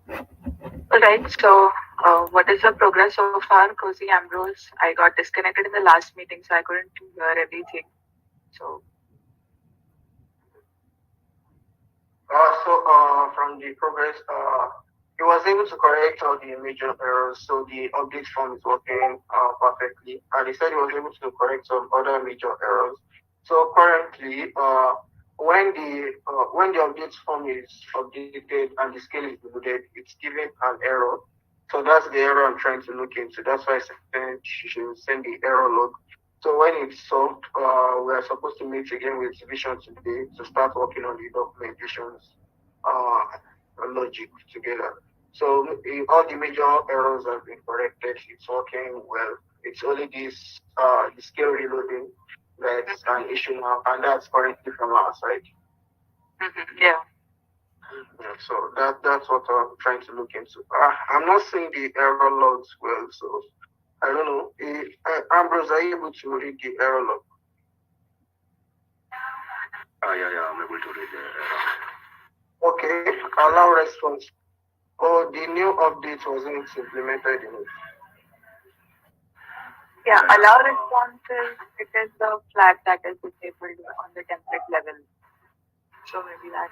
Right. So, what is the progress so far, Cozy Ambrose? I got disconnected in the last meeting, so I couldn't hear everything. So, From the progress, he was able to correct all the major errors. So the update form is working perfectly, and he said he was able to correct some other major errors. So currently, when the update form is updated and the scale is loaded, it's giving an error. So that's the error I'm trying to look into. That's why I said she should send the error log. So when it's solved, we are supposed to meet again with Vision today to start working on the documentations logic together. So all the major errors have been corrected. It's working well. It's only this the scale reloading that's an issue now, and that's currently from our side. yeah. Yeah, so that's what I'm trying to look into. I'm not seeing the error logs well, so I don't know. Ambrose, are you able to read the error log? Yeah, I'm able to read the error. Okay, allow response. Oh, the new update wasn't implemented in it. Yeah, allow responses. It is the flag that is disabled on the template level. So maybe that.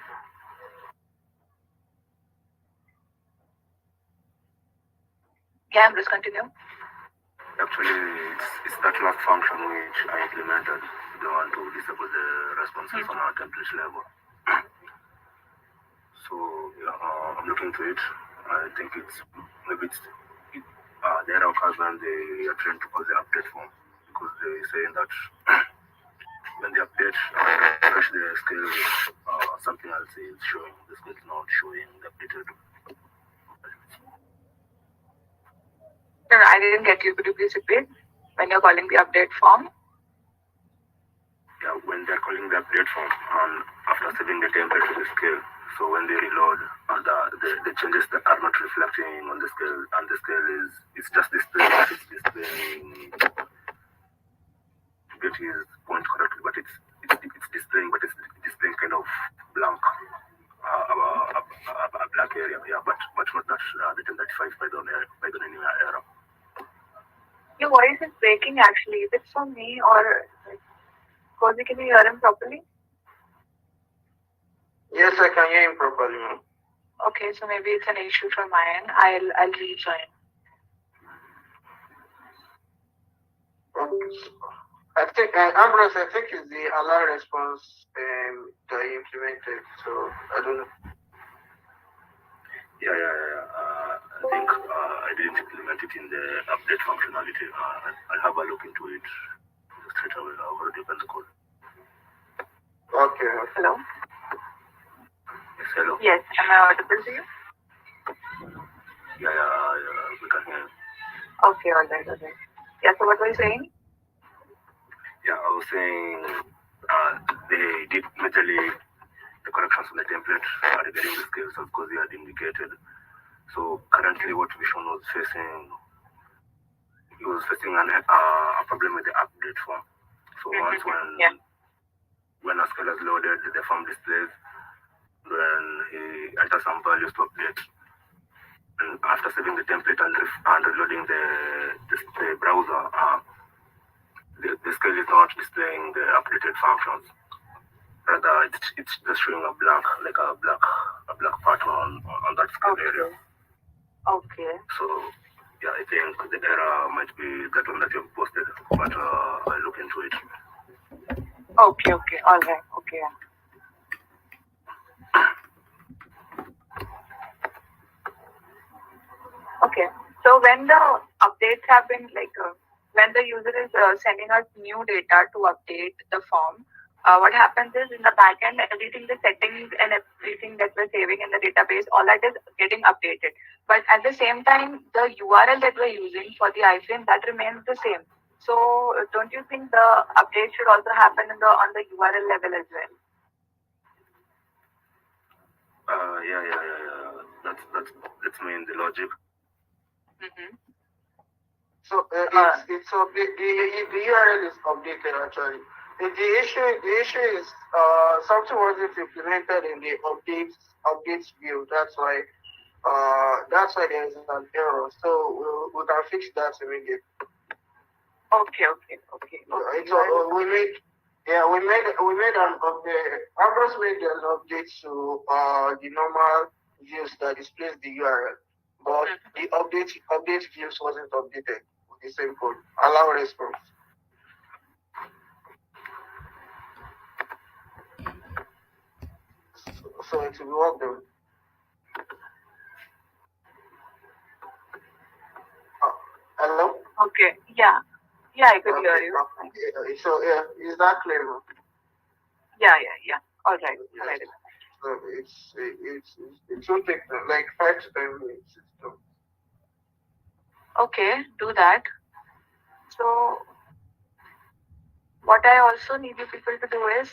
Yeah, Ambrose, continue. Actually, it's that last function which I implemented, the one to disable the responses on our template level. So I'm looking to it. I think it's maybe the error occurs when they are trying to call the update form, because they saying that when they update, refresh the scale, something else is showing. The scale is not showing the updated. No, I didn't get you. Could you please repeat? When you're calling the update form? Yeah, when they're calling the update form, and after setting the template to the scale, so when they reload, the changes that are not reflecting on the scale, and the scale is it's just displaying, it's displaying, to get his point correctly, but it's displaying, but it's displaying kind of blank, a black area, yeah, but not that the 1035 Python anywhere error. Your voice is breaking actually. Is it from me or Cozy, can you hear him properly? Yes, I can hear him properly, ma'am. Okay, so maybe it's an issue from my end. I'll rejoin. I think Ambrose, I think is the allow response that you implemented. So I don't know. Yeah. I think I didn't implement it in the update functionality. I'll have a look into it straight away. I've already opened the code. Okay. Hello? Yes, hello. Yes, am I audible to you? Yeah, we can hear you. Okay, all right. Yeah, so what were you saying? Yeah, I was saying they did majorly the corrections on the template regarding the scales, of course, they had indicated. So currently, what Vision was facing, he was facing a problem with the update form. So once when a scale is loaded, the form displays, when he enters some values to update, and after saving the template and reloading the browser, the scale is not displaying the updated functions. Rather, it's just showing a blank, like a black pattern on that scale area. Okay. So yeah, I think the error might be that one that you've posted, but I'll look into it. Okay, all right, okay. Okay, so when the updates have been when the user is sending us new data to update the form, what happens is in the backend, everything, the settings and everything that we're saving in the database, all that is getting updated. But at the same time, the URL that we're using for the iframe, that remains the same. So don't you think the update should also happen on the URL level as well? Yeah. That's mean the logic. Mm-hmm. So it's the URL is updated actually. The issue is something wasn't implemented in the updates view. That's why that's why there is an error. So we can fix that immediately. Okay. So we made an update. Ambrose made an update to the normal views that displays the URL, but the update views wasn't updated with the same code. Allow response. So it will work then. Hello? Okay. Yeah, I could hear you. So is that clear now? Yeah. All right. So it will take like 5 to 10 minutes. Okay, do that. So what I also need you people to do is,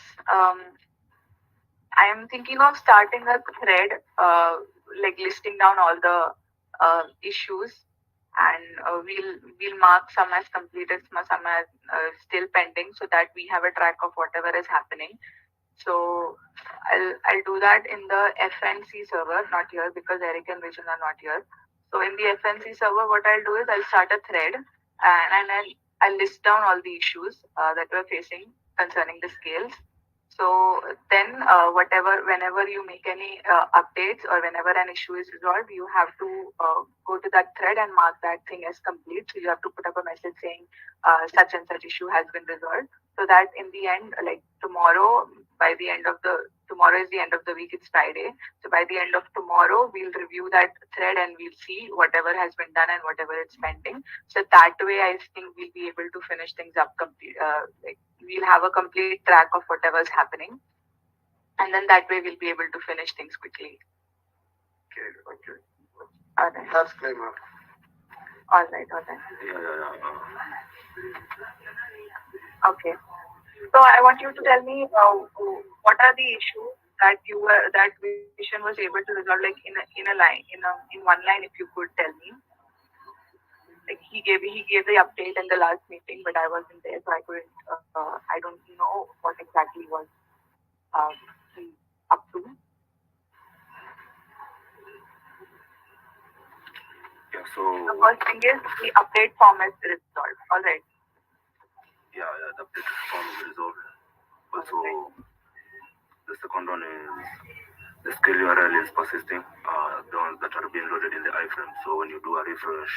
I am thinking of starting a thread, like listing down all the issues, and we'll mark some as completed, some as still pending, so that we have a track of whatever is happening. So I'll do that in the FNC server, not here because Eric and Vision are not here. So in the FNC server, what I'll do is I'll start a thread, and I'll list down all the issues that we're facing concerning the scales. So then, whenever you make any updates or whenever an issue is resolved, you have to go to that thread and mark that thing as complete. So you have to put up a message saying such and such issue has been resolved. So that in the end, like tomorrow is the end of the week, it's Friday. So by the end of tomorrow, we'll review that thread and we'll see whatever has been done and whatever is pending. So that way, I think we'll be able to finish things up complete. Like we'll have a complete track of whatever's happening, and then that way we'll be able to finish things quickly. Okay. All right. That's clear, ma'am. All right. Yeah. Okay. So I want you to tell me what are the issues that Vision was able to resolve, like in one line, if you could tell me. Like he gave the update in the last meeting, but I wasn't there, so I couldn't. I don't know what exactly was he up to. Yeah. So The first thing is the update form is resolved. All right. Yeah, the update form is resolved. Also, the second one is the scale URL is persisting. The ones that are being loaded in the iframe. So when you do a refresh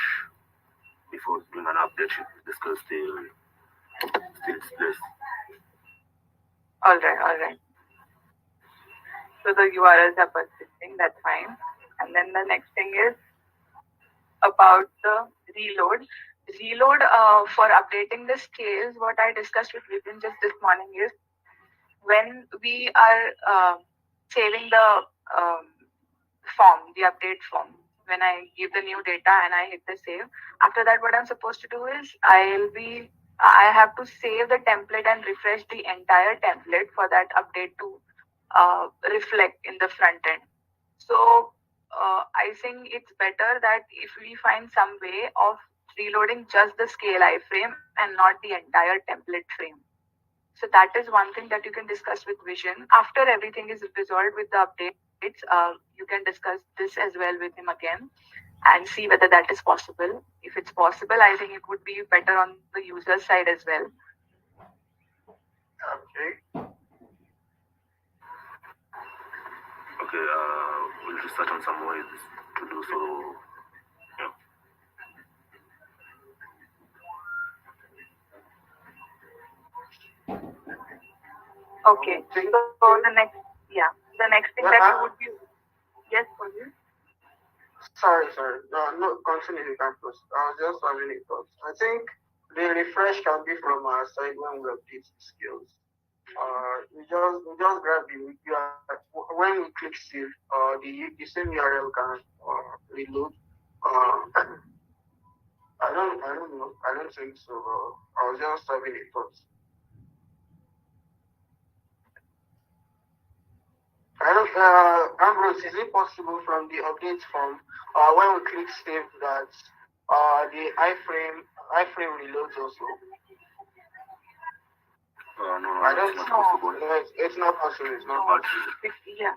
before doing an update, the scale still displays. All right. So the URLs are persisting. That's fine. And then the next thing is about the reload. Reload for updating the scales. What I discussed with Vipin just this morning is when we are saving the form, the update form. When I give the new data and I hit the save, after that, what I'm supposed to do is I have to save the template and refresh the entire template for that update to reflect in the front end. So I think it's better that if we find some way of reloading just the scale iframe and not the entire template frame. So that is one thing that you can discuss with Vision. After everything is resolved with the updates, you can discuss this as well with him again and see whether that is possible. If it's possible, I think it would be better on the user side as well. Okay, we'll research on some ways to do so. Yeah. Okay. So the next thing that you would be. Yes, for you. Sorry. No, continue, campus. I was just having a thought. I think the refresh can be from our side when we update the skills. We just grab the when we click save, the same URL can reload. I don't know. I don't think so. I was just having a thought. Ambrose, is it possible from the update form when we click save that the iframe reloads also? No, I don't it's not possible. It's not possible. It's not possible. Yeah.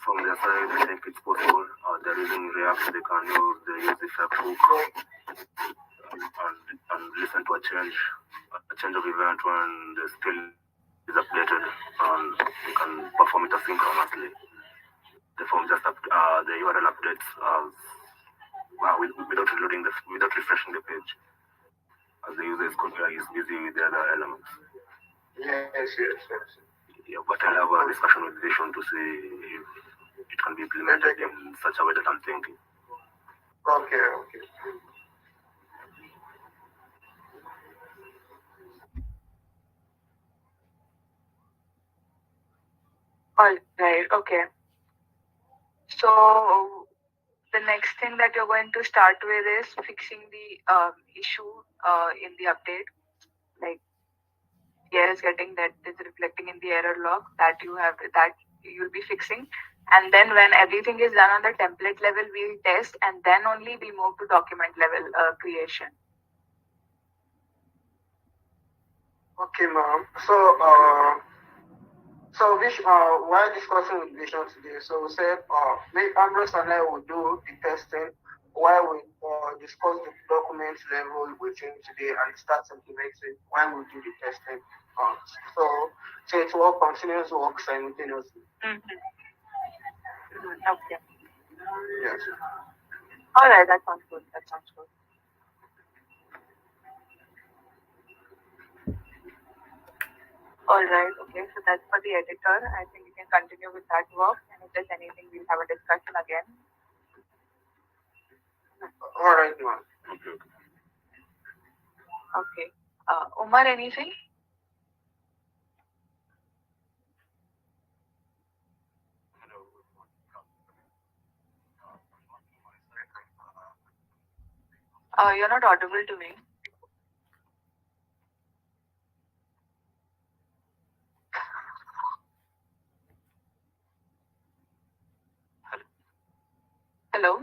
from their side, I think it's possible. They're using React, they use the effect hook and listen to a change of event when the skill is updated, and you can perform it asynchronously. The form just the URL updates without refreshing the page, as the user is busy with the other elements. Yes. Yeah, but I'll have a discussion with Vision to see if it can be implemented in such a way that I'm thinking. Okay. All right. Okay. So the next thing that you're going to start with is fixing the issue in the update. Like the error is getting that is reflecting in the error log that you'll be fixing. And then when everything is done on the template level, we'll test, and then only we move to document level creation. Okay, ma'am. So while discussing with Vision today, so we said maybe Ambrose and I will do the testing while we discuss the document level with him today and start implementing when we do the testing. So it will continuous work simultaneously. Okay. Yes. All right. That sounds good. All right. Okay. So that's for the editor. I think you can continue with that work. And if there's anything, we'll have a discussion again. All right, ma'am. Okay. Umar, anything? You're not audible to me. Hello?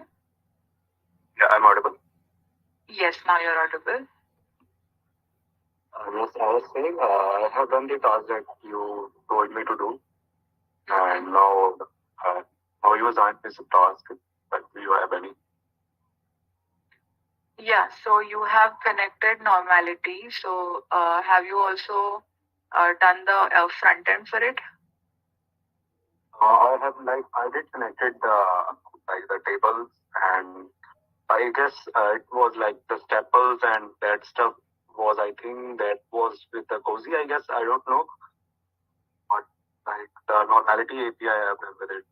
Yeah, I'm audible. Yes, now you're audible. Yes, I was saying I have done the task that you told me to do, and now you assigned this task. But do you have any? Yeah, so you have connected normality. So have you also done the front end for it? I did connected the tables, and I guess it was like the staples and that stuff was, I think that was with the Cozy, I guess. I don't know. But like the normality API I have done with it.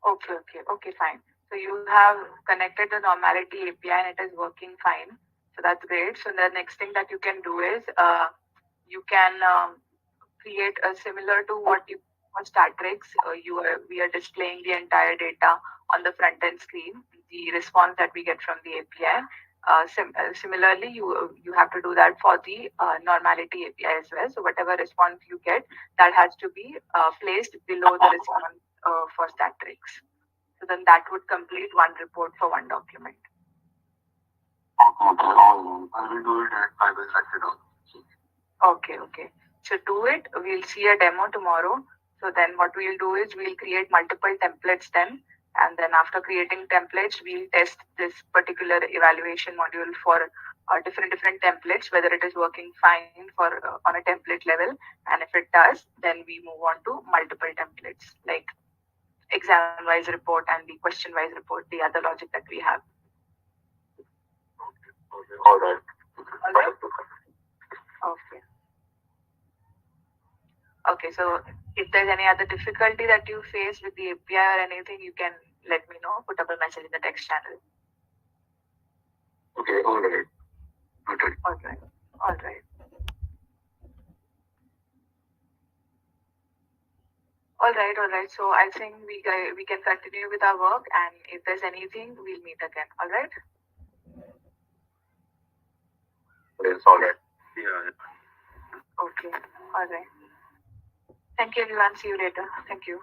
Okay, fine. So you have connected the normality API and it is working fine. So that's great. So the next thing that you can do is you can create a similar to what you on Statrix. We are displaying the entire data on the front end screen, the response that we get from the API. Similarly, you have to do that for the normality API as well. So whatever response you get, that has to be placed below the response for Statrix. So then that would complete one report for one document. Okay, I will do it and I will let you know. Okay. So do it. We'll see a demo tomorrow. So then what we'll do is we'll create multiple templates then. And then after creating templates, we'll test this particular evaluation module for different templates, whether it is working fine for on a template level. And if it does, then we move on to multiple templates like exam-wise report and the question-wise report, the other logic that we have. All right. Okay, so if there's any other difficulty that you face with the API or anything, you can let me know. Put up a message in the text channel. Okay, all right. All right. So I think we can continue with our work, and if there's anything, we'll meet again. All right? Yes, all right. Yeah. Okay. All right. Thank you, everyone. See you later. Thank you.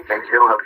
Thank you.